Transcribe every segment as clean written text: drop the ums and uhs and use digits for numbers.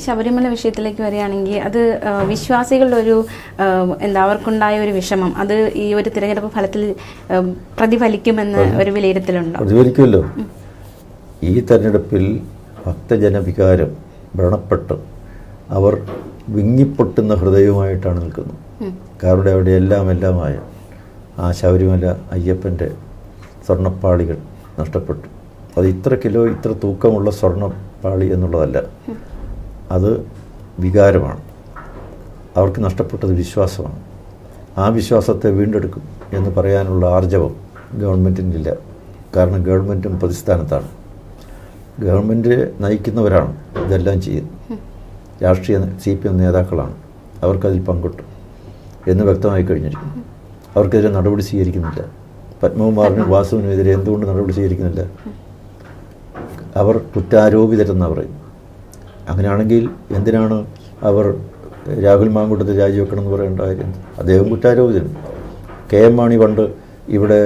ശബരിമല വിഷയത്തിലേക്ക് വരികയാണെങ്കിൽ അത് വിശ്വാസികളുടെ ഒരു അവർക്കുണ്ടായ ഒരു വിഷമം അത് ഈ ഒരു തിരഞ്ഞെടുപ്പ് ഫലത്തിൽ പ്രതിഫലിക്കുമെന്ന് ഒരു വിലയിരുത്തലുണ്ടോ? പ്രതിഫലിക്കുമല്ലോ. ഈ തെരഞ്ഞെടുപ്പിൽ ഭക്തജനവികാരം വ്രണപ്പെട്ട് അവർ വിങ്ങിപ്പൊട്ടുന്ന ഹൃദയവുമായിട്ടാണ് നിൽക്കുന്നത്. കാരണം അവിടെ എല്ലാമായ ആ ശബരിമല അയ്യപ്പൻ്റെ സ്വർണ്ണപ്പാളികൾ നഷ്ടപ്പെട്ടു. അത് ഇത്ര കിലോ ഇത്ര തൂക്കമുള്ള സ്വർണ്ണപ്പാളി എന്നുള്ളതല്ല, അത് വികാരമാണ്. അവർക്ക് നഷ്ടപ്പെട്ടത് വിശ്വാസമാണ്. ആ വിശ്വാസത്തെ വീണ്ടെടുക്കും എന്ന് പറയാനുള്ള ആർജവം ഗവൺമെൻറ്റിനില്ല. കാരണം ഗവൺമെൻറ്റും പ്രതിസ്ഥാനത്താണ്. ഗവൺമെൻറ് നയിക്കുന്നവരാണ് ഇതെല്ലാം ചെയ്യുന്നത്. രാഷ്ട്രീയ CPM നേതാക്കളാണ്. അവർക്കതിൽ പങ്കിട്ടു എന്ന് വ്യക്തമായി കഴിഞ്ഞിരിക്കുന്നു. അവർക്കെതിരെ നടപടി സ്വീകരിക്കുന്നില്ല. പത്മകുമാറിനും വാസുവിനുമെതിരെ എന്തുകൊണ്ട് നടപടി സ്വീകരിക്കുന്നില്ല? അവർ കുറ്റാരോപിതരെന്നാണ് പറയുന്നത്. അങ്ങനെയാണെങ്കിൽ എന്തിനാണ് അവർ രാഹുൽ മാങ്കൂട്ടത്തിൽ രാജിവെക്കണമെന്ന് പറയേണ്ട കാര്യം? അദ്ദേഹം കുറ്റാരോപിതൻ. KM മാണി പണ്ട് ഇവിടെ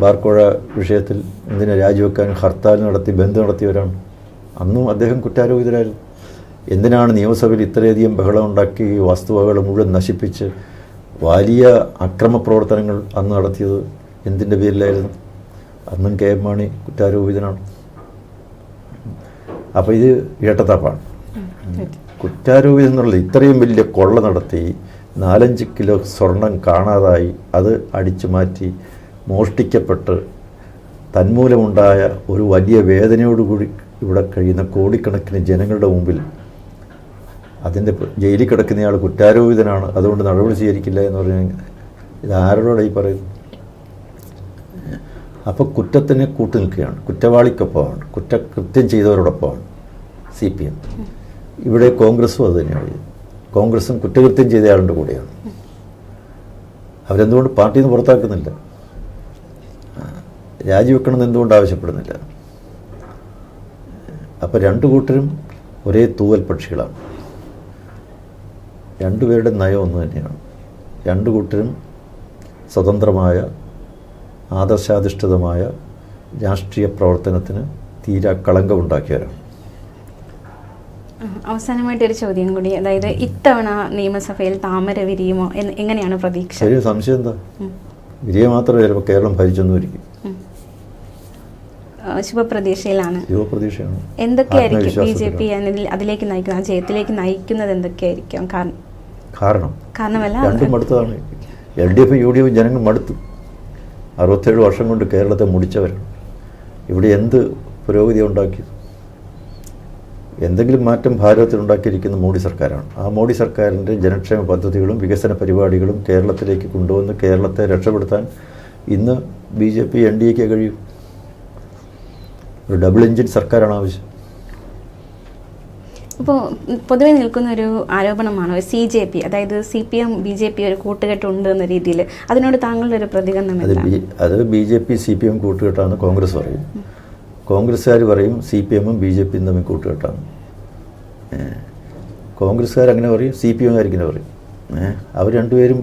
ബാർക്കോഴ വിഷയത്തിൽ എന്തിനാ രാജിവെക്കാൻ ഹർത്താൽ നടത്തി ബന്ദ് നടത്തിയവരാണ്. അന്നും അദ്ദേഹം കുറ്റാരോപിതരായിരുന്നു. എന്തിനാണ് നിയമസഭയിൽ ഇത്രയധികം ബഹളം ഉണ്ടാക്കി വസ്തുവകകൾ മുഴുവൻ നശിപ്പിച്ച് വലിയ അക്രമ പ്രവർത്തനങ്ങൾ അന്ന് നടത്തിയത്? എന്തിൻ്റെ പേരിലായിരുന്നു? അന്നും KM മാണി കുറ്റാരോപിതനാണ്. അപ്പോൾ ഇത് ഇരട്ടത്താപ്പാണ്. കുറ്റാരോപിതം എന്നുള്ളത് ഇത്രയും വലിയ കൊള്ള നടത്തി 4-5 കിലോ സ്വർണം കാണാതായി, അത് അടിച്ചു മാറ്റി മോഷ്ടിക്കപ്പെട്ട് തന്മൂലമുണ്ടായ ഒരു വലിയ വേദനയോടുകൂടി ഇവിടെ കഴിയുന്ന കോടിക്കണക്കിന് ജനങ്ങളുടെ മുമ്പിൽ അതിൻ്റെ ജയിലിൽ കിടക്കുന്നയാൾ കുറ്റാരോപിതനാണ്, അതുകൊണ്ട് നടപടി സ്വീകരിക്കില്ല എന്ന് പറഞ്ഞാൽ ഇതാരോടായി പറയുന്നു? അപ്പോൾ കുറ്റത്തിനെ കൂട്ടു നിൽക്കുകയാണ്, കുറ്റവാളിക്കൊപ്പമാണ്, കുറ്റകൃത്യം ചെയ്തവരോടൊപ്പമാണ് CPM. ഇവിടെ കോൺഗ്രസ്സും അത് തന്നെയാണ്. കോൺഗ്രസും കുറ്റകൃത്യം ചെയ്തയാളുടെ കൂടെയാണ്. അവരെന്തുകൊണ്ട് പാർട്ടിയിൽ നിന്ന് പുറത്താക്കുന്നില്ല? രാജിവെക്കണമെന്ന് എന്തുകൊണ്ട് ആവശ്യപ്പെടുന്നില്ല? അപ്പോൾ രണ്ടു കൂട്ടരും ഒരേ തൂവൽ പക്ഷികളാണ്. രണ്ടുപേരുടെ നയം ഒന്ന് തന്നെയാണ്. രണ്ടു കൂട്ടരും സ്വതന്ത്രമായ ആദർശാധിഷ്ഠിതമായ രാഷ്ട്രീയ പ്രവർത്തനത്തിന് തീരെ കളങ്കമുണ്ടാക്കിയവരാണ്. അവസാനമായിട്ടൊരു ചോദ്യം കൂടി, അതായത് ഇത്തവണ നിയമസഭയിൽ താമര വിരിയുമോ എങ്ങനെയാണ് പ്രതീക്ഷ? ശരി, സംശയം എന്താ? വിരിയ മാത്രമേ ചിലപ്പോൾ കേരളം ഭരിച്ചൊന്നുമിരിക്കും. ശുഭപ്രതീക്ഷയിലാണ്. ശുഭപ്രതീക്ഷയാണ്. എന്തൊക്കെയായിരിക്കും BJP അതിലേക്ക് നയിക്കുന്നത്, ആ ജയത്തിലേക്ക് നയിക്കുന്നത് എന്തൊക്കെയായിരിക്കും? കാരണമല്ല, രണ്ടും മടുത്തതാണ്. LDF UDF ജനങ്ങൾ മടുത്തു. 67 വർഷം കൊണ്ട് കേരളത്തെ മുടിച്ചവരാണ്. ഇവിടെ എന്ത് പുരോഗതി ഉണ്ടാക്കിയത്? എന്തെങ്കിലും മാറ്റം ഭാരതത്തിൽ ഉണ്ടാക്കിയിരിക്കുന്ന മോഡി സർക്കാരാണ്. ആ മോഡി സർക്കാരിൻ്റെ ജനക്ഷേമ പദ്ധതികളും വികസന പരിപാടികളും കേരളത്തിലേക്ക് കൊണ്ടുവന്ന് കേരളത്തെ രക്ഷപ്പെടുത്താൻ ഇന്ന് BJP NDAക്ക് കഴിയും. ഒരു ഡബിൾ എഞ്ചിൻ സർക്കാരാണ് ആവശ്യം. ഇപ്പോൾ പൊതുവെ നിൽക്കുന്ന ഒരു ആരോപണമാണ് CJP, അതായത് CPM BJP ഒരു കൂട്ടുകെട്ടുണ്ട് എന്ന രീതിയിൽ. അതിനോട് താങ്കളുടെ ഒരു പ്രതികരണം? അത് BJP CPM കൂട്ടുകെട്ടാണെന്ന് കോൺഗ്രസ് പറയും. കോൺഗ്രസ്സുകാർ പറയും CPM-ഉം BJP-യും തമ്മിൽ കൂട്ടുകെട്ടാണ്. കോൺഗ്രസ്സുകാരങ്ങനെ പറയും, CPM-കാരിങ്ങനെ പറയും. അവർ രണ്ടുപേരും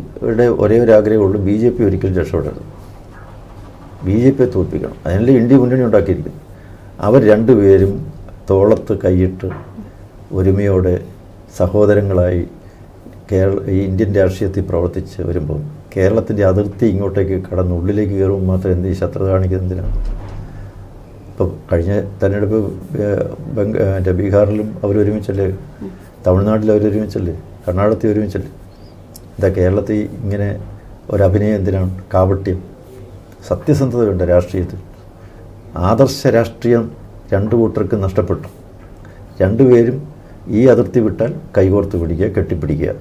ഒരേ ഒരു ആഗ്രഹമുള്ളൂ, BJP ഒരിക്കലും രക്ഷപ്പെടരുത്, BJP-യെ തോൽപ്പിക്കണം. അതിനല്ലേ ഇന്ത്യ മുന്നണി ഉണ്ടാക്കിയിരിക്കുന്നത്. അവർ രണ്ടുപേരും തോളത്ത് കൈയിട്ട് ഒരുമയോടെ സഹോദരങ്ങളായി ഈ ഇന്ത്യൻ രാഷ്ട്രീയത്തിൽ പ്രവർത്തിച്ച് വരുമ്പോൾ കേരളത്തിൻ്റെ അതിർത്തി ഇങ്ങോട്ടേക്ക് കടന്ന് ഉള്ളിലേക്ക് കയറുമ്പോൾ മാത്രം എന്ത് ഈ ശത്രുത കാണിക്കുന്നതിനാണ്? ഇപ്പോൾ കഴിഞ്ഞ തെരഞ്ഞെടുപ്പ് ബീഹാറിലും അവരൊരുമിച്ചല്ലേ, തമിഴ്നാട്ടിൽ അവരൊരുമിച്ചല്ലേ, കർണാടകത്തിൽ ഒരുമിച്ചല്ലേ? എന്താ കേരളത്തിൽ ഇങ്ങനെ ഒരഭിനയം എന്തിനാണ്? കാപട്യം. സത്യസന്ധത വേണ്ട രാഷ്ട്രീയത്തിൽ. ആദർശ രാഷ്ട്രീയം രണ്ടു കൂട്ടർക്ക് നഷ്ടപ്പെട്ടു. രണ്ടുപേരും ഈ അതിർത്തി വിട്ടാൽ കൈകോർത്ത് പിടിക്കുക, കെട്ടിപ്പിടിക്കുക,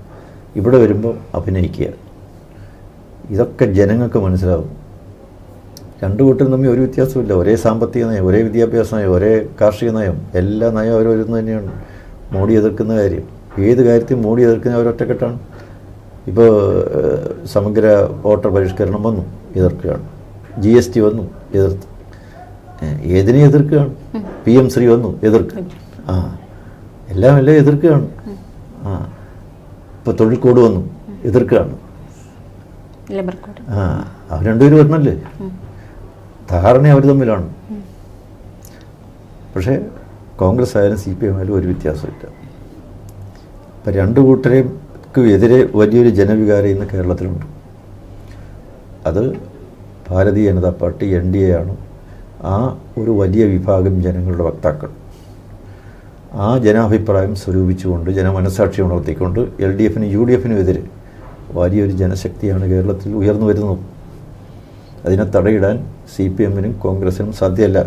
ഇവിടെ വരുമ്പോൾ അഭിനയിക്കുക. ഇതൊക്കെ ജനങ്ങൾക്ക് മനസ്സിലാവും. രണ്ടു കൂട്ടരും തമ്മിൽ ഒരു വ്യത്യാസമില്ല. ഒരേ സാമ്പത്തിക നയം, ഒരേ വിദ്യാഭ്യാസ നയം, ഒരേ കാർഷിക നയം, എല്ലാ നയം അവരൊരുന്ന് തന്നെയാണ്. മോഡി എതിർക്കുന്ന കാര്യം, ഏത് കാര്യത്തെയും മോഡി എതിർക്കുന്ന അവരൊറ്റക്കെട്ടാണ്. ഇപ്പോൾ സമഗ്ര വോട്ടർ പരിഷ്കരണം വന്നു, എതിർക്കുകയാണ്. GST വന്നു, എതിർത്ത്. ഏതിനെ എതിർക്കുകയാണ്? PM ശ്രീ വന്നു, എതിർക്കുക. എല്ലാം എതിർക്കുകയാണ്. ഇപ്പോൾ തൊഴിൽ കോഡ് വന്നു, എതിർക്കുകയാണ്. അവർ രണ്ടുപേരും വരണല്ലേ, ധാരണ അവർ തമ്മിലാണ്. പക്ഷേ കോൺഗ്രസ് ആയാലും CPM ആയാലും ഒരു വ്യത്യാസമില്ല. ഇപ്പം രണ്ട് കൂട്ടർക്കും എതിരെ വലിയൊരു ജനവികാരം ഇന്ന് കേരളത്തിലുണ്ട്. അത് ഭാരതീയ ജനതാ പാർട്ടി NDA ആണ് ആ ഒരു വലിയ വിഭാഗം ജനങ്ങളുടെ വക്താക്കൾ. ആ ജനാഭിപ്രായം സ്വരൂപിച്ചുകൊണ്ട് ജനമനസാക്ഷി ഉണർത്തിക്കൊണ്ട് LDFനും UDFനും എതിരെ വലിയൊരു ജനശക്തിയാണ് കേരളത്തിൽ ഉയർന്നു വരുന്നത്. അതിനെ തടയിടാൻ CPMനും കോൺഗ്രസിനും സാധ്യമല്ല.